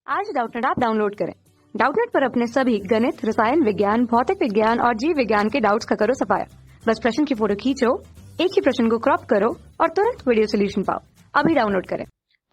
आज Doubtnut app download करें। Doubtnut पर अपने सभी गणित, रसायन विज्ञान, भौतिक विज्ञान और जीव विज्ञान के डाउट्स का करो सफाया। बस प्रश्न की फोटो खींचो, एक ही प्रश्न को क्रॉप करो और तुरंत वीडियो सोल्यूशन पाओ। अभी डाउनलोड करें।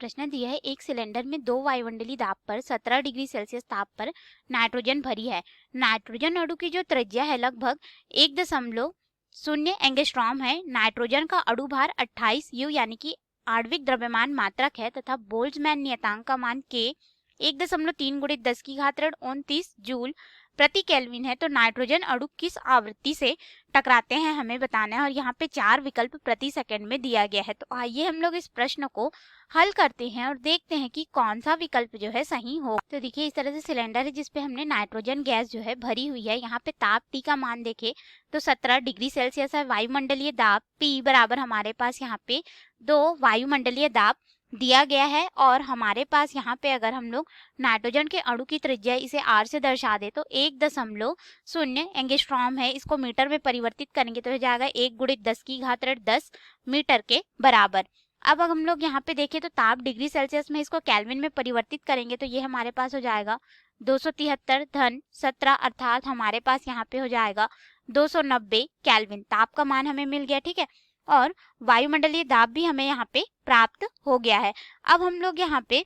प्रश्न दिया है, एक सिलेंडर में 2 वायुमंडलीय दाब पर 17 डिग्री सेल्सियस ताप पर नाइट्रोजन भरी है। नाइट्रोजन अणु की जो त्रिज्या है लगभग 1.0 एंगस्ट्रॉम है। नाइट्रोजन का अणु भार 28 यू यानी कि आणविक द्रव्यमान मात्रक है तथा बोल्ट्जमैन नियतांक का मान K 1.3 गुणित 10 की घात ऋण 29 जूल प्रति केल्विन है। तो नाइट्रोजन अणु किस आवृत्ति से टकराते हैं हमें बताना है और यहाँ पे 4 विकल्प प्रति सेकंड में दिया गया है। तो आइए हम लोग इस प्रश्न को हल करते हैं और देखते हैं कि कौन सा विकल्प जो है सही हो। तो देखिए, इस तरह से सिलेंडर है जिसपे हमने नाइट्रोजन गैस जो है भरी हुई है। यहाँ पे ताप T का मान देखे तो 17 डिग्री सेल्सियस है। वायुमंडलीय दाब P बराबर हमारे पास यहाँ पे 2 वायुमंडलीय दाब दिया गया है और हमारे पास यहाँ पे अगर हम लोग नाइट्रोजन के अणु की त्रिज्या इसे R से दर्शा दे तो 1.0 एंगस्ट्रॉम है। इसको मीटर में परिवर्तित करेंगे तो हो जाएगा 1 गुणित 10 की घात ऋण 10 मीटर के बराबर। अब हम लोग यहाँ पे देखें तो ताप डिग्री सेल्सियस में इसको केल्विन में परिवर्तित करेंगे तो ये हमारे पास हो जाएगा 273 धन 17 अर्थात हमारे पास यहाँ पे हो जाएगा 290 केल्विन। ताप का मान हमें मिल गया, ठीक है, और वायुमंडलीय दाब भी हमें यहाँ पे प्राप्त हो गया है। अब हम लोग यहाँ पे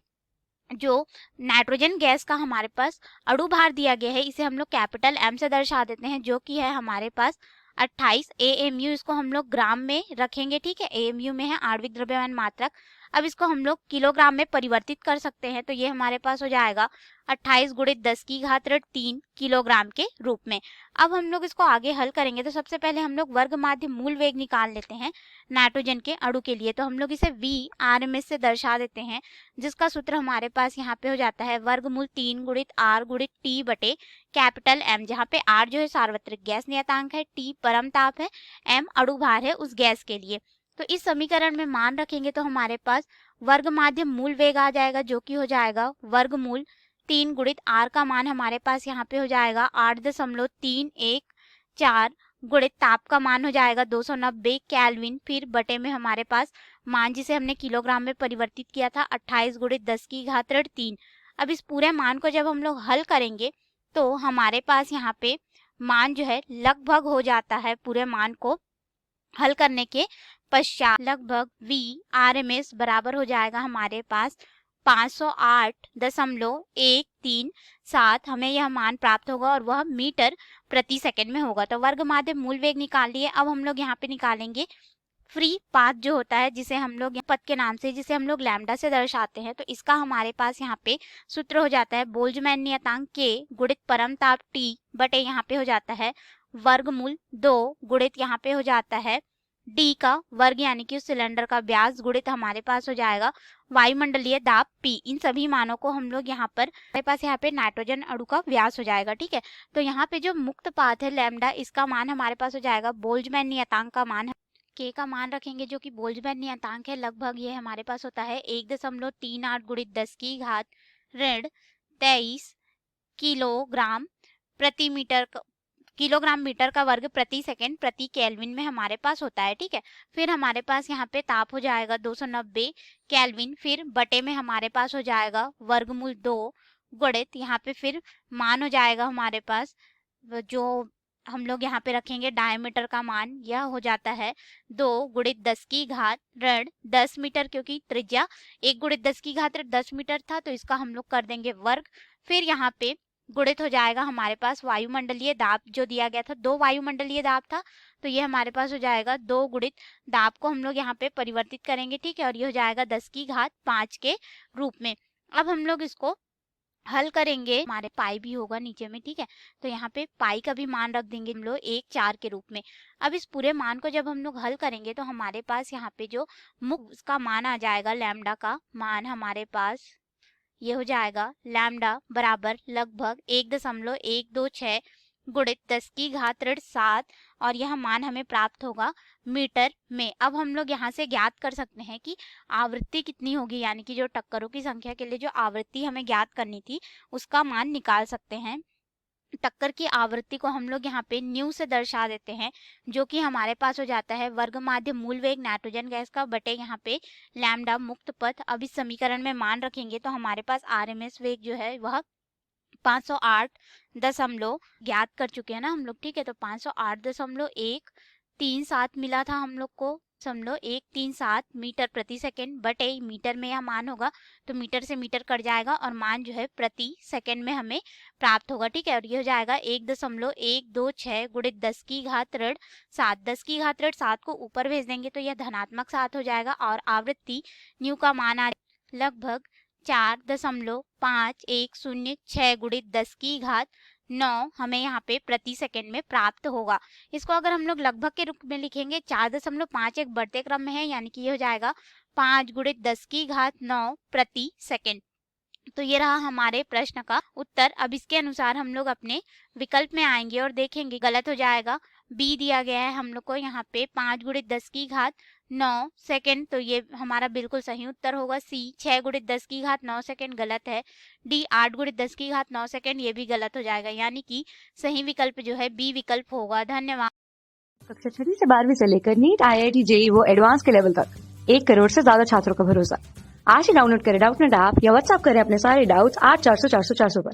जो नाइट्रोजन गैस का हमारे पास अणु भार दिया गया है इसे हम लोग कैपिटल M से दर्शा देते हैं जो कि है हमारे पास 28 AMU। इसको हम लोग ग्राम में रखेंगे, ठीक है, AMU में है आणविक द्रव्यमान मात्रक। अब इसको हम लोग किलोग्राम में परिवर्तित कर सकते हैं तो ये हमारे पास हो जाएगा 28 गुणित 10 की घात ऋण 3 किलोग्राम के रूप में। अब हम लोग इसको आगे हल करेंगे तो सबसे पहले हम लोग वर्ग माध्य मूल वेग निकाल लेते हैं नाइट्रोजन के अणु के लिए। तो हम लोग इसे VRMS से दर्शा देते हैं जिसका सूत्र हमारे पास यहाँ पे हो जाता है वर्गमूल 3 गुणित R गुणित T बटे कैपिटल M, जहाँ पे R जो है सार्वत्रिक गैस नियतांक है, T परम ताप है, M अणु भार है उस गैस के लिए। तो इस समीकरण में मान रखेंगे तो हमारे पास वर्ग माध्य मूल वेग आ जाएगा जो कि हो जाएगा वर्गमूल 3 गुणित R का मान हमारे पास यहाँ पे हो जाएगा 8.314 गुणित ताप का मान हो जाएगा 290 केल्विन, फिर बटे में हमारे पास मान जिसे हमने किलोग्राम में परिवर्तित किया था 28 गुणित 10 की घात ऋण 3। अब इस पूरे मान को जब हम लोग हल करेंगे तो हमारे पास यहाँ पे मान जो है लगभग हो जाता है, पूरे मान को हल करने के पश्चात लगभग VRMS बराबर हो जाएगा हमारे पास 508.137 हमें यह मान प्राप्त होगा और वह मीटर प्रति सेकंड में होगा। तो वर्ग माध्य मूल वेग निकाल लिए। अब हम लोग यहाँ पे निकालेंगे फ्री पाथ जो होता है जिसे हम लोग पथ के नाम से जिसे हम लोग लैम्डा से दर्शाते हैं। तो इसका हमारे पास यहाँ पे सूत्र हो जाता है बोल्ट्जमैन नियतांक K गुणित परम ताप T बटे यहाँ पे हो जाता है वर्गमूल 2 गुणित यहाँ पे हो जाता है D का वर्ग यानी कि उस सिलेंडर का व्यास गुणित हमारे पास हो जाएगा वायुमंडलीय दाब P। इन सभी मानों को हम लोग यहाँ पर हमारे पास यहाँ पे नाइट्रोजन अणु का व्यास हो जाएगा, ठीक है। तो यहाँ पे जो मुक्त पाथ है लैम्डा, इसका मान हमारे पास हो जाएगा बोल्ट्जमैन नियतांक का मान K का मान रखेंगे जो कि बोल्ट्जमैन नियतांक है, लगभग ये हमारे पास होता है 1.38 गुणित 10 की घात ऋण 23 किलोग्राम प्रति मीटर किलोग्राम मीटर का वर्ग प्रति सेकंड प्रति केल्विन में हमारे पास होता है, ठीक है। फिर हमारे पास यहाँ पे ताप हो जाएगा 290 केल्विन, फिर बटे में हमारे पास हो जाएगा वर्गमूल 2 गुणित यहाँ पे फिर मान हो जाएगा हमारे पास जो हम लोग यहाँ पे रखेंगे डायमीटर का मान, यह हो जाता है 2 गुणित 10 की घात ऋण 10 मीटर, क्योंकि त्रिज्या 1 गुणित 10 की घात ऋण 10 मीटर था तो इसका हम लोग कर देंगे वर्ग। फिर यहाँ पे गुणित हो जाएगा हमारे पास वायुमंडलीय दाब जो दिया गया था, 2 वायुमंडलीय दाब था तो ये हमारे पास हो जाएगा 2 गुणित दाब को हम लोग यहाँ पे परिवर्तित करेंगे, ठीक है, और ये हो जाएगा 10 की घात 5 के रूप में। अब हम लोग इसको हल करेंगे, हमारे पाई भी होगा नीचे में, ठीक है, तो यहाँ पे पाई का भी मान रख देंगे हम लोग 1/4 के रूप में। अब इस पूरे मान को जब हम लोग हल करेंगे तो हमारे पास यहाँ पे जो मुक्त उसका मान आ जाएगा, लैम्डा का मान हमारे पास ये हो जाएगा लैम्डा बराबर लगभग 1.126 गुणित 10 की घात ऋण 7 और यह मान हमें प्राप्त होगा मीटर में। अब हम लोग यहाँ से ज्ञात कर सकते हैं कि आवृत्ति कितनी होगी, यानी कि जो टक्करों की संख्या के लिए जो आवृत्ति हमें ज्ञात करनी थी उसका मान निकाल सकते हैं। टक्कर की आवृत्ति को हम लोग यहाँ पे न्यू से दर्शा देते हैं, जो कि हमारे पास हो जाता है वर्ग माध्य मूल वेग नाइट्रोजन गैस का बटे यहाँ पे लैम्डा मुक्त पथ। अब इस समीकरण में मान रखेंगे तो हमारे पास RMS वेग जो है वह 508 ज्ञात कर चुके हैं ना हम लोग, ठीक है। तो 508.137 मिला था हम लोग को, 137 मीटर प्रति सेकंड बटे मीटर में यह मान होगा, तो मीटर से मीटर कट जाएगा और मान जो है प्रति सेकंड में हमें प्राप्त होगा, ठीक है। और ये हो जाएगा 1.126 गुणित 10 की घात ऋण 7, 10 की घात ऋण 7 को ऊपर भेज देंगे तो यह धनात्मक 7 हो जाएगा और आवृत्ति न्यू का मान आ लगभग 4.5106 गुणित 10 की घात 9 हमें यहाँ पे प्रति सेकंड में प्राप्त होगा। इसको अगर हम लोग लगभग के रूप में लिखेंगे 4.5 एक बढ़ते क्रम में है, यानी कि ये हो जाएगा 5 गुणित 10 की घात 9 प्रति सेकंड। तो ये रहा हमारे प्रश्न का उत्तर। अब इसके अनुसार हम लोग अपने विकल्प में आएंगे और देखेंगे गलत हो जाएगा। बी दिया गया है हम लोग को यहाँ पे 5 गुणित 10 की घात 9 सेकंड, तो ये हमारा बिल्कुल सही उत्तर होगा। सी 6 गुणित 10 की घात 9 सेकंड गलत है। डी 8 गुणित 10 की घात 9 सेकंड, ये भी गलत हो जाएगा, यानी कि सही विकल्प जो है बी विकल्प होगा। धन्यवाद। कक्षा 6 से 12वीं से लेकर नीट, IIT, JEE वो एडवांस के लेवल तक 1 करोड़ से ज्यादा छात्रों का भरोसा। आज ही डाउनलोड करें डाउटनेट ऐप या व्हाट्सएप करें अपने सारे डाउट्स 8400 400 400 पर।